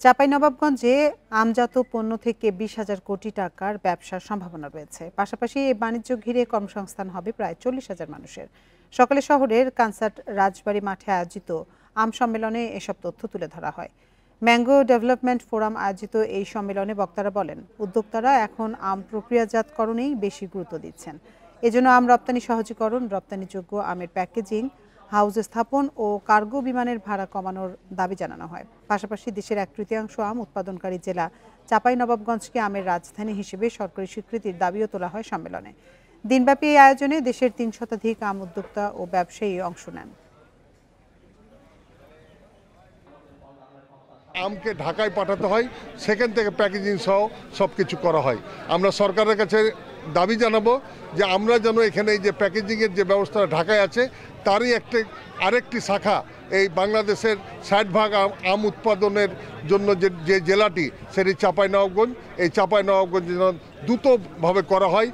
চাঁপাইনবাবগঞ্জে আমজাত পণ্য থেকে 20,000 কোটি টাকার ব্যবসার সম্ভাবনা রয়েছে। পাশাপাশি এই বাণিজ্য ঘিরে কর্মসংস্থান হবে প্রায় 40,000 মানুষের। সকালে শহরের কানসার্ট রাজবাড়ী মাঠে আয়োজিত আম সম্মেলনে এসব তথ্য তুলে ধরা হয়। ম্যাঙ্গো ডেভেলপমেন্ট ফোরাম আয়োজিত এই সম্মেলনে বক্তারা বলেন, উদ্যোক্তারা এখন আম প্রক্রিয়াজাতকরণেই বেশি গুরুত্ব দিচ্ছেন। এজন্য আম রপ্তানি সহজীকরণ, রপ্তানিযোগ্য আমের প্যাকেজিং, হাউস স্থাপন ও কার্গো বিমানের ভাড়া কমানোর দাবি জানানো হয়। পাশাপাশি দেশের 1/3 আম উৎপাদনকারী জেলা চাঁপাইনবাবগঞ্জকে আমের রাজধানী হিসেবে সরকারি স্বীকৃতির দাবিও তোলা হয় সম্মেলনে। দিনব্যাপী এই আয়োজনে দেশের 3 শতাধিক আম উদ্যোক্তা ও ব্যবসায়ী অংশ নেন। আমকে ঢাকায় পাঠাতে হয়, সেখান থেকে প্যাকেজিং সহ সব কিছু করা হয়। আমরা সরকারের কাছে দাবি জানাবো যে আমরা যেন এখানে এই যে প্যাকেজিংয়ের যে ব্যবস্থা ঢাকায় আছে তারই আরেকটি শাখা এই বাংলাদেশের 60% আম উৎপাদনের জন্য যে জেলাটি সেটি চাঁপাইনবাবগঞ্জ, এই চাঁপাইনবাবগঞ্জ যেন দ্রুতভাবে করা হয়।